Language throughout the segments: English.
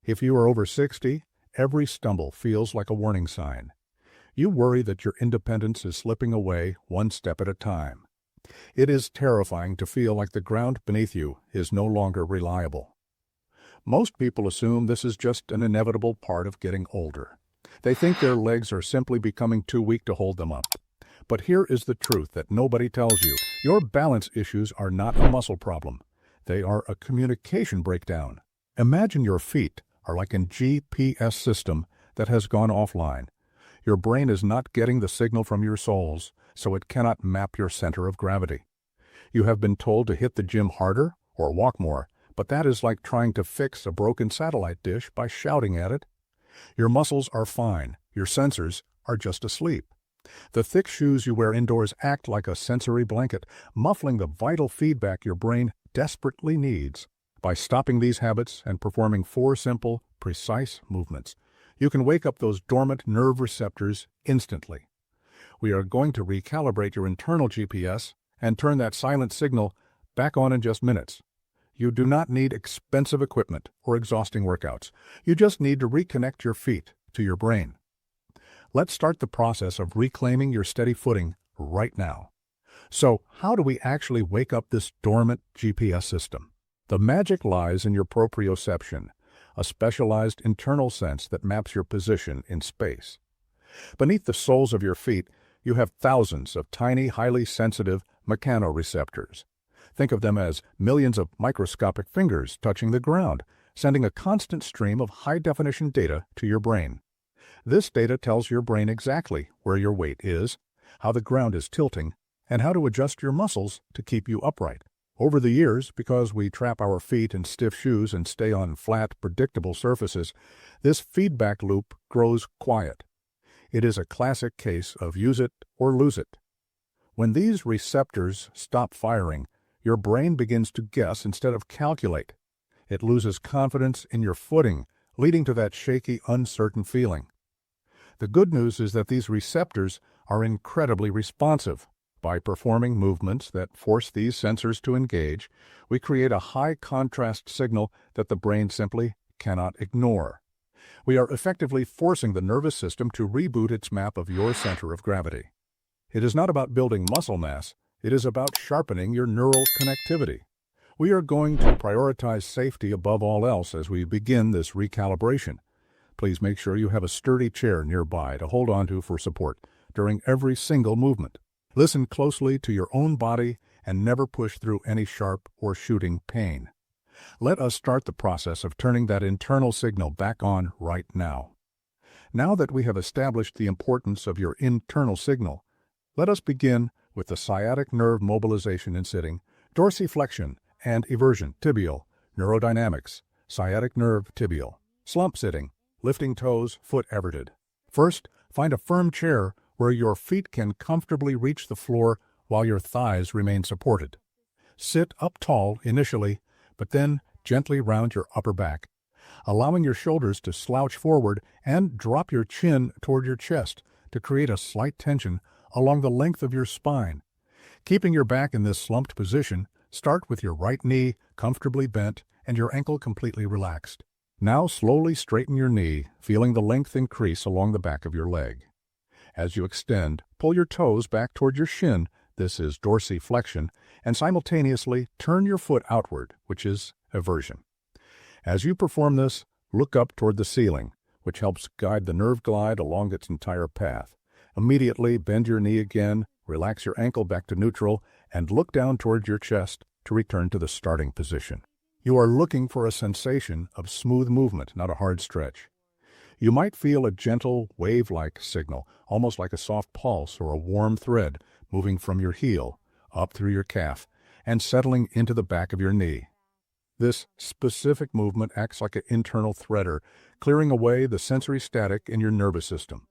If you are over 60, every stumble feels like a warning sign. You worry that your independence is slipping away one step at a time. It is terrifying to feel like the ground beneath you is no longer reliable. Most people assume this is just an inevitable part of getting older. They think their legs are simply becoming too weak to hold them up. But here is the truth that nobody tells you. Your balance issues are not a muscle problem. They are a communication breakdown. Imagine your feet are like a GPS system that has gone offline. Your brain is not getting the signal from your soles, so it cannot map your center of gravity. You have been told to hit the gym harder or walk more, but that is like trying to fix a broken satellite dish by shouting at it. Your muscles are fine. Your sensors are just asleep. The thick shoes you wear indoors act like a sensory blanket, muffling the vital feedback your brain desperately needs. By stopping these habits and performing 4 simple, precise movements, you can wake up those dormant nerve receptors instantly. We are going to recalibrate your internal GPS and turn that silent signal back on in just minutes. You do not need expensive equipment or exhausting workouts. You just need to reconnect your feet to your brain. Let's start the process of reclaiming your steady footing right now. So, how do we actually wake up this dormant GPS system? The magic lies in your proprioception, a specialized internal sense that maps your position in space. Beneath the soles of your feet, you have thousands of tiny, highly sensitive mechanoreceptors. Think of them as millions of microscopic fingers touching the ground, sending a constant stream of high-definition data to your brain. This data tells your brain exactly where your weight is, how the ground is tilting, and how to adjust your muscles to keep you upright. Over the years, because we trap our feet in stiff shoes and stay on flat, predictable surfaces, this feedback loop grows quiet. It is a classic case of use it or lose it. When these receptors stop firing, your brain begins to guess instead of calculate. It loses confidence in your footing, leading to that shaky, uncertain feeling. The good news is that these receptors are incredibly responsive. By performing movements that force these sensors to engage, we create a high-contrast signal that the brain simply cannot ignore. We are effectively forcing the nervous system to reboot its map of your center of gravity. It is not about building muscle mass, it is about sharpening your neural connectivity. We are going to prioritize safety above all else as we begin this recalibration. Please make sure you have a sturdy chair nearby to hold onto for support during every single movement. Listen closely to your own body and never push through any sharp or shooting pain. Let us start the process of turning that internal signal back on right now. Now that we have established the importance of your internal signal, let us begin with the sciatic nerve mobilization in sitting, dorsiflexion and eversion, tibial, neurodynamics, sciatic nerve tibial, slump sitting, lifting toes, foot everted. First, find a firm chair where your feet can comfortably reach the floor while your thighs remain supported. Sit up tall initially, but then gently round your upper back, allowing your shoulders to slouch forward and drop your chin toward your chest to create a slight tension along the length of your spine. Keeping your back in this slumped position, start with your right knee comfortably bent and your ankle completely relaxed. Now slowly straighten your knee, feeling the length increase along the back of your leg. As you extend, pull your toes back toward your shin, this is dorsiflexion, and simultaneously turn your foot outward, which is eversion. As you perform this, look up toward the ceiling, which helps guide the nerve glide along its entire path. Immediately bend your knee again, relax your ankle back to neutral, and look down toward your chest to return to the starting position. You are looking for a sensation of smooth movement, not a hard stretch. You might feel a gentle, wave-like signal, almost like a soft pulse or a warm thread, moving from your heel, up through your calf, and settling into the back of your knee. This specific movement acts like an internal threader, clearing away the sensory static in your nervous system.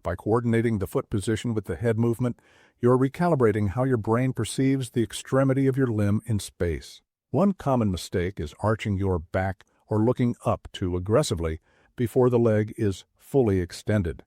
By coordinating the foot position with the head movement, you're recalibrating how your brain perceives the extremity of your limb in space. One common mistake is arching your back or looking up too aggressively before the leg is fully extended.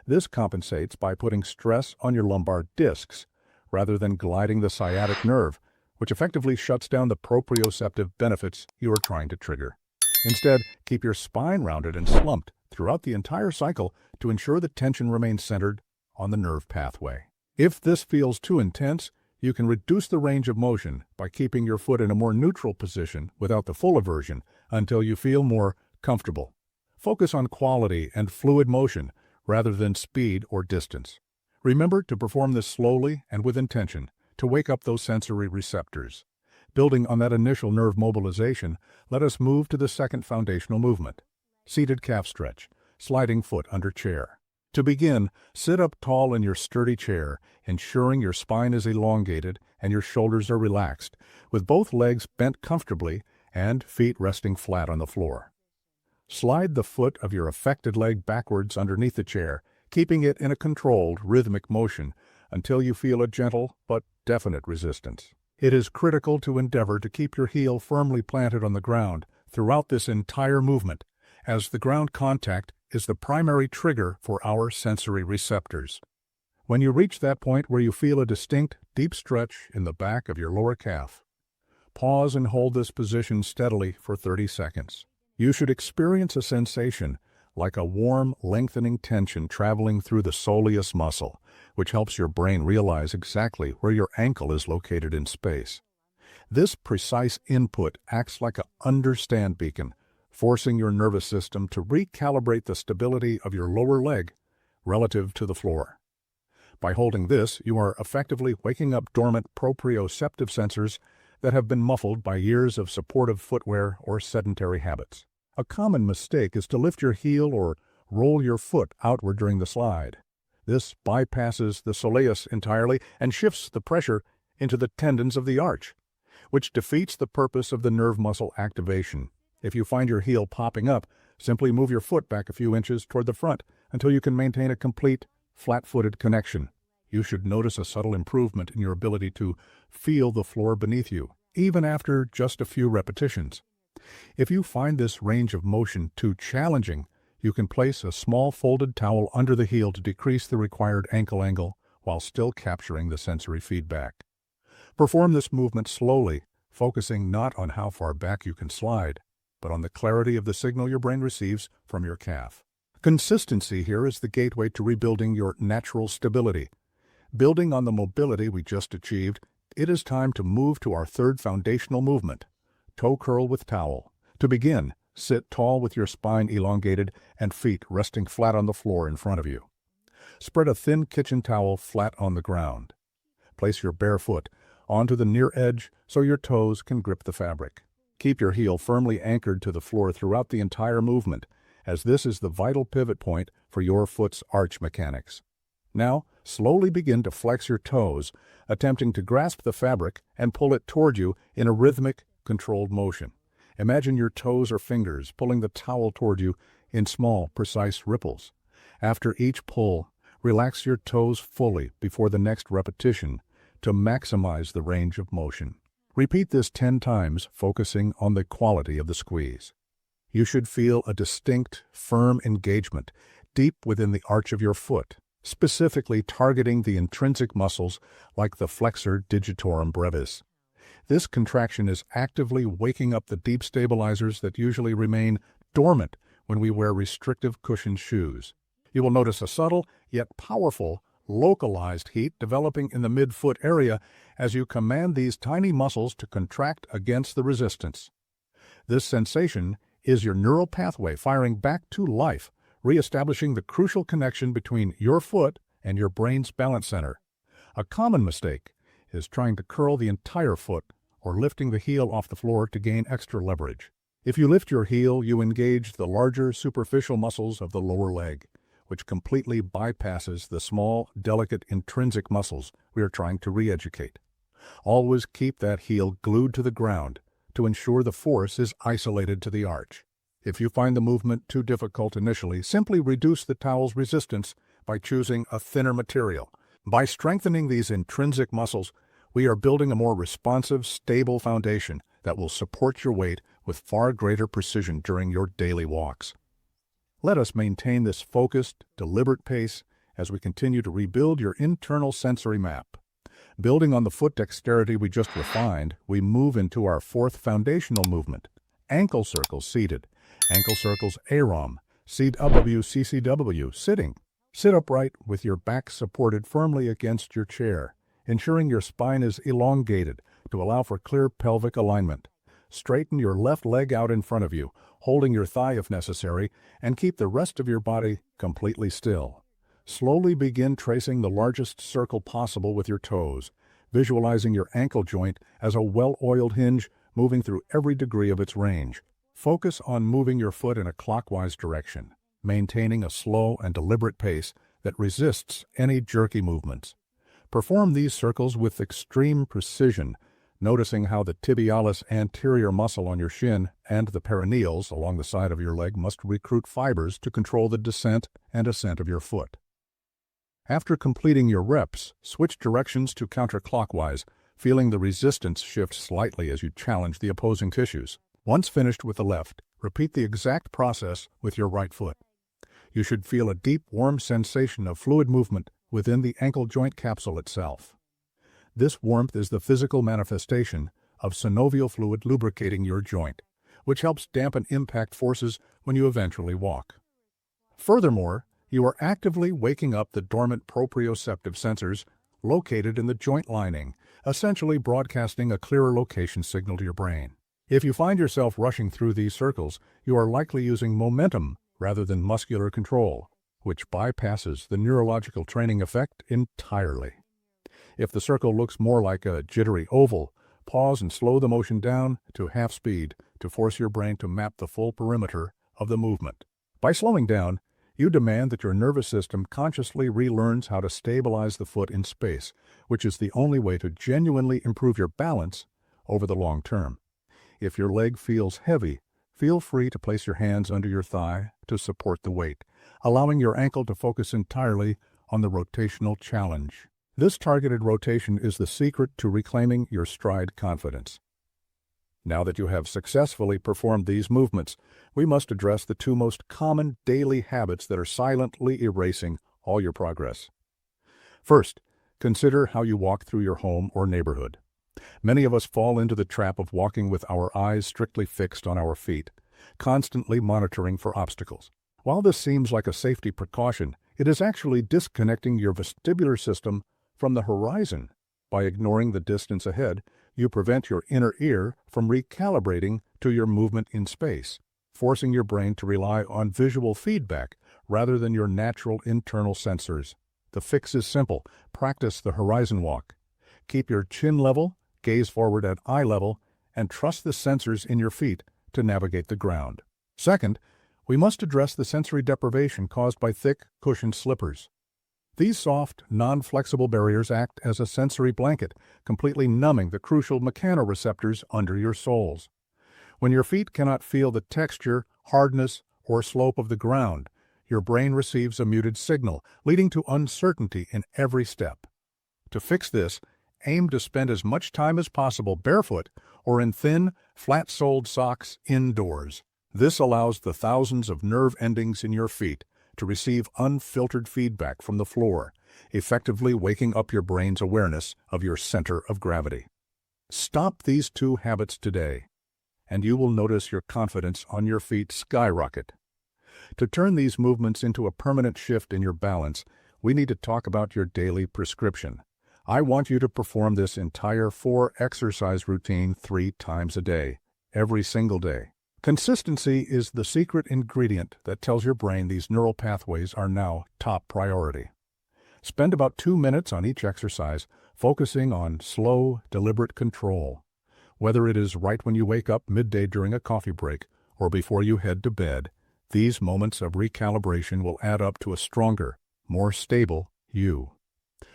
This compensates by putting stress on your lumbar discs rather than gliding the sciatic nerve, which effectively shuts down the proprioceptive benefits you are trying to trigger. Instead, keep your spine rounded and slumped throughout the entire cycle to ensure the tension remains centered on the nerve pathway. If this feels too intense, you can reduce the range of motion by keeping your foot in a more neutral position without the full aversion until you feel more comfortable. Focus on quality and fluid motion rather than speed or distance. Remember to perform this slowly and with intention to wake up those sensory receptors. Building on that initial nerve mobilization, let us move to the second foundational movement, seated calf stretch, sliding foot under chair. To begin, sit up tall in your sturdy chair, ensuring your spine is elongated and your shoulders are relaxed, with both legs bent comfortably and feet resting flat on the floor. Slide the foot of your affected leg backwards underneath the chair, keeping it in a controlled, rhythmic motion until you feel a gentle but definite resistance. It is critical to endeavor to keep your heel firmly planted on the ground throughout this entire movement, as the ground contact is the primary trigger for our sensory receptors. When you reach that point where you feel a distinct, deep stretch in the back of your lower calf, pause and hold this position steadily for 30 seconds. You should experience a sensation like a warm, lengthening tension traveling through the soleus muscle, which helps your brain realize exactly where your ankle is located in space. This precise input acts like an understand beacon, forcing your nervous system to recalibrate the stability of your lower leg relative to the floor. By holding this, you are effectively waking up dormant proprioceptive sensors that have been muffled by years of supportive footwear or sedentary habits. A common mistake is to lift your heel or roll your foot outward during the slide. This bypasses the soleus entirely and shifts the pressure into the tendons of the arch, which defeats the purpose of the nerve muscle activation. If you find your heel popping up, simply move your foot back a few inches toward the front until you can maintain a complete, flat-footed connection. You should notice a subtle improvement in your ability to feel the floor beneath you, even after just a few repetitions. If you find this range of motion too challenging, you can place a small folded towel under the heel to decrease the required ankle angle while still capturing the sensory feedback. Perform this movement slowly, focusing not on how far back you can slide, but on the clarity of the signal your brain receives from your calf. Consistency here is the gateway to rebuilding your natural stability. Building on the mobility we just achieved, it is time to move to our third foundational movement, toe curl with towel. To begin, sit tall with your spine elongated and feet resting flat on the floor in front of you. Spread a thin kitchen towel flat on the ground. Place your bare foot onto the near edge so your toes can grip the fabric. Keep your heel firmly anchored to the floor throughout the entire movement, as this is the vital pivot point for your foot's arch mechanics. Now, slowly begin to flex your toes, attempting to grasp the fabric and pull it toward you in a rhythmic, controlled motion. Imagine your toes or fingers pulling the towel toward you in small, precise ripples. After each pull, relax your toes fully before the next repetition to maximize the range of motion. Repeat this 10 times, focusing on the quality of the squeeze. You should feel a distinct, firm engagement deep within the arch of your foot, specifically targeting the intrinsic muscles like the flexor digitorum brevis. This contraction is actively waking up the deep stabilizers that usually remain dormant when we wear restrictive cushioned shoes. You will notice a subtle yet powerful localized heat developing in the midfoot area as you command these tiny muscles to contract against the resistance. This sensation is your neural pathway firing back to life, reestablishing the crucial connection between your foot and your brain's balance center. A common mistake is trying to curl the entire foot or lifting the heel off the floor to gain extra leverage. If you lift your heel, you engage the larger superficial muscles of the lower leg, which completely bypasses the small, delicate intrinsic muscles we are trying to re-educate. Always keep that heel glued to the ground to ensure the force is isolated to the arch. If you find the movement too difficult initially, simply reduce the towel's resistance by choosing a thinner material. By strengthening these intrinsic muscles, we are building a more responsive, stable foundation that will support your weight with far greater precision during your daily walks. Let us maintain this focused, deliberate pace as we continue to rebuild your internal sensory map. Building on the foot dexterity we just refined, we move into our fourth foundational movement, ankle circles seated, Ankle circles AROM, CW, CCW, sitting. Sit upright with your back supported firmly against your chair, ensuring your spine is elongated to allow for clear pelvic alignment. Straighten your left leg out in front of you, holding your thigh if necessary, and keep the rest of your body completely still. Slowly begin tracing the largest circle possible with your toes, visualizing your ankle joint as a well-oiled hinge moving through every degree of its range. Focus on moving your foot in a clockwise direction, maintaining a slow and deliberate pace that resists any jerky movements. Perform these circles with extreme precision, noticing how the tibialis anterior muscle on your shin and the peroneals along the side of your leg must recruit fibers to control the descent and ascent of your foot. After completing your reps, switch directions to counterclockwise, feeling the resistance shift slightly as you challenge the opposing tissues. Once finished with the left, repeat the exact process with your right foot. You should feel a deep, warm sensation of fluid movement within the ankle joint capsule itself. This warmth is the physical manifestation of synovial fluid lubricating your joint, which helps dampen impact forces when you eventually walk. Furthermore, you are actively waking up the dormant proprioceptive sensors located in the joint lining, essentially broadcasting a clearer location signal to your brain. If you find yourself rushing through these circles, you are likely using momentum rather than muscular control, which bypasses the neurological training effect entirely. If the circle looks more like a jittery oval, pause and slow the motion down to half speed to force your brain to map the full perimeter of the movement. By slowing down, you demand that your nervous system consciously relearns how to stabilize the foot in space, which is the only way to genuinely improve your balance over the long term. If your leg feels heavy, feel free to place your hands under your thigh to support the weight, allowing your ankle to focus entirely on the rotational challenge. This targeted rotation is the secret to reclaiming your stride confidence. Now that you have successfully performed these movements, we must address the two most common daily habits that are silently erasing all your progress. First, consider how you walk through your home or neighborhood. Many of us fall into the trap of walking with our eyes strictly fixed on our feet, constantly monitoring for obstacles. While this seems like a safety precaution, it is actually disconnecting your vestibular system from the horizon. By ignoring the distance ahead, you prevent your inner ear from recalibrating to your movement in space, forcing your brain to rely on visual feedback rather than your natural internal sensors. The fix is simple. Practice the horizon walk. Keep your chin level, gaze forward at eye level, and trust the sensors in your feet to navigate the ground. Second, we must address the sensory deprivation caused by thick, cushioned slippers. These soft, non-flexible barriers act as a sensory blanket, completely numbing the crucial mechanoreceptors under your soles. When your feet cannot feel the texture, hardness, or slope of the ground, your brain receives a muted signal, leading to uncertainty in every step. To fix this, aim to spend as much time as possible barefoot or in thin, flat-soled socks indoors. This allows the thousands of nerve endings in your feet to receive unfiltered feedback from the floor, effectively waking up your brain's awareness of your center of gravity. Stop these two habits today, and you will notice your confidence on your feet skyrocket. To turn these movements into a permanent shift in your balance, we need to talk about your daily prescription. I want you to perform this entire 4-exercise routine 3 times a day, every single day. Consistency is the secret ingredient that tells your brain these neural pathways are now top priority. Spend about 2 minutes on each exercise, focusing on slow, deliberate control. Whether it is right when you wake up midday during a coffee break or before you head to bed, these moments of recalibration will add up to a stronger, more stable you.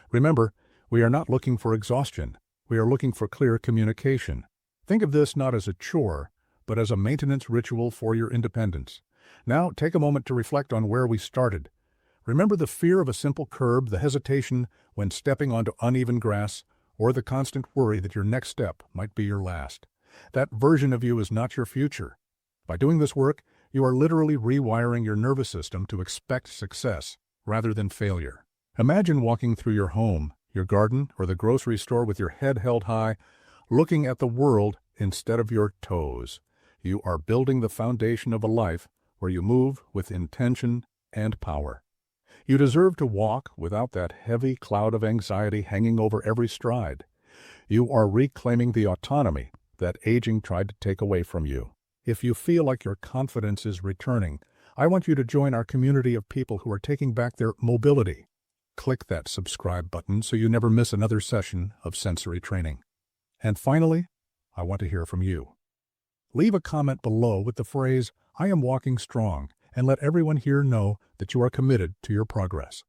Remember, we are not looking for exhaustion. We are looking for clear communication. Think of this not as a chore, but as a maintenance ritual for your independence. Now, take a moment to reflect on where we started. Remember the fear of a simple curb, the hesitation when stepping onto uneven grass, or the constant worry that your next step might be your last. That version of you is not your future. By doing this work, you are literally rewiring your nervous system to expect success rather than failure. Imagine walking through your home, your garden, or the grocery store with your head held high, looking at the world instead of your toes. You are building the foundation of a life where you move with intention and power. You deserve to walk without that heavy cloud of anxiety hanging over every stride. You are reclaiming the autonomy that aging tried to take away from you. If you feel like your confidence is returning, I want you to join our community of people who are taking back their mobility. Click that subscribe button so you never miss another session of sensory training. And finally, I want to hear from you. Leave a comment below with the phrase, "I am walking strong," and let everyone here know that you are committed to your progress.